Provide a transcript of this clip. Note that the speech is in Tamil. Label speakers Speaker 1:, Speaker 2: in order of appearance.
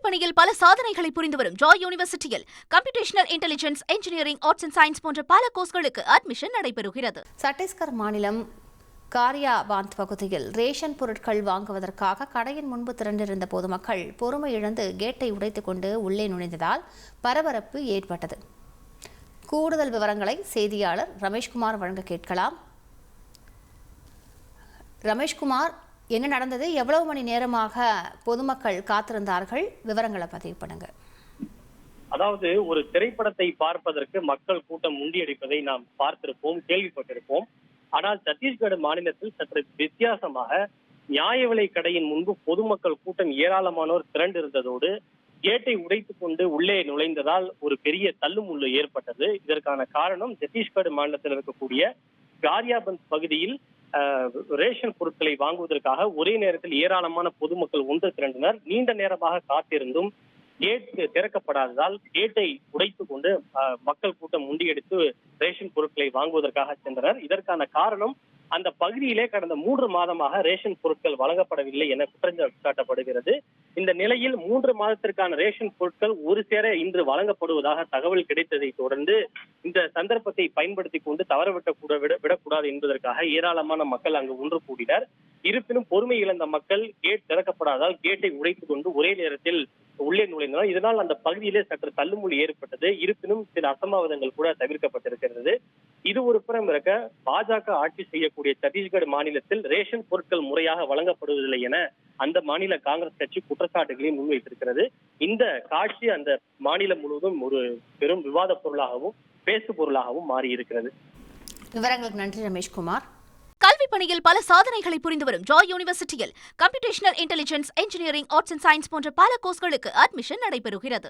Speaker 1: பணியில் பல சாதனைகளை புரிந்து வரும் ஜாய் யூனிவர்சிட்டியில் computational intelligence, engineering, arts and science போன்ற பல கோர்ஸ்களுக்கு அட்மிஷன் நடைபெறுகிறது.
Speaker 2: சத்தீஸ்கர் மாநிலம் காரியாபாந்த் பகுதியில் ரேஷன் பொருட்கள் வாங்குவதற்காக கடையின் முன்பு திரண்டிருந்த பொதுமக்கள் பொறுமை இழந்து கேட்டை உடைத்துக் கொண்டு உள்ளே நுழைந்ததால் பரபரப்பு ஏற்பட்டது. கூடுதல் விவரங்களை செய்தியாளர் ரமேஷ்குமார் வழங்க கேட்கலாம். ரமேஷ்குமார், என்ன நடந்தது? எவ்வளவு மணி நேரமாக பொதுமக்கள் காத்திருந்தார்கள்? விவரங்களை பதிவு பண்ணுங்க.
Speaker 3: அதாவது, ஒரு திரைப்படத்தை பார்ப்பதற்கு மக்கள் கூட்டம் முண்டியடிப்பதை நாம் பார்த்திருப்போம், கேள்விப்பட்டிருப்போம். ஆனால் சத்தீஸ்கர் மாநிலத்தில் சற்று வித்தியாசமாக நியாய விலை கடையின் முன்பு பொதுமக்கள் கூட்டம் ஏராளமானோர் திரண்டிருந்ததோடு கேட்டை உடைத்துக் கொண்டு உள்ளே நுழைந்ததால் ஒரு பெரிய தள்ளுமுள்ளு ஏற்பட்டது. இதற்கான காரணம் சத்தீஸ்கர் மாநிலத்தில் இருக்கக்கூடிய காரியாபந்த் பகுதியில் ரேஷன் பொருட்களை வாங்குவதற்காக ஒரே நேரத்தில் ஏராளமான பொதுமக்கள் ஒன்று திரண்டனர். நீண்ட நேரமாக காத்திருந்தும் கேட் திறக்கப்படாததால் கேட்டை உடைத்துக் கொண்டு மக்கள் கூட்டம் முண்டியடித்து ரேஷன் பொருட்களை வாங்குவதற்காக சென்றனர். இதற்கான காரணம், அந்த பகுதியிலே கடந்த 3 மாதமாக ரேஷன் பொருட்கள் வழங்கப்படவில்லை என குற்றஞ்சாட்டப்படுகிறது. இந்த நிலையில் 3 மாதத்திற்கான ரேஷன் பொருட்கள் ஒரு சேர இன்று வழங்கப்படுவதாக தகவல் கிடைத்ததை தொடர்ந்து இந்த சந்தர்ப்பத்தை பயன்படுத்திக் கொண்டு விடக்கூடாது என்பதற்காக ஏராளமான மக்கள் அங்கு ஒன்று கூடினர். இருப்பினும் பொறுமை இழந்த மக்கள் கேட் திறக்கப்படாதால் கேட்டை உடைத்துக் கொண்டு ஒரே நேரத்தில் உள்ளே நுழைந்தனர். இதனால் அந்த பகுதியிலே சற்று தள்ளுமுள்ளு ஏற்பட்டது. இருப்பினும் சில அசம்பாவிதங்கள் கூட தவிர்க்கப்பட்டிருக்கிறது. இது ஒரு புறம் இருக்க, பாஜக ஆட்சி செய்யக்கூடிய சத்தீஸ்கர் மாநிலத்தில் ரேஷன் பொருட்கள் முறையாக வழங்கப்படுவதில்லை என அந்த மாநில காங்கிரஸ் கட்சி குற்றச்சாட்டுகளை முன்வைத்திருக்கிறது. இந்த காட்சி அந்த மாநிலம் முழுவதும் ஒரு பெரும் விவாத பொருளாகவும் பேசு பொருளாகவும் மாறியிருக்கிறது.
Speaker 2: விவரங்களுக்கு நன்றி ரமேஷ்குமார்.
Speaker 1: கல்வி பணியில் பல சாதனைகளை புரிந்து வரும் ஜாய் யூனிவர்சிட்டியில் computational intelligence, engineering, arts and science போன்ற பல கோர்ஸ்களுக்கு அட்மிஷன் நடைபெறுகிறது.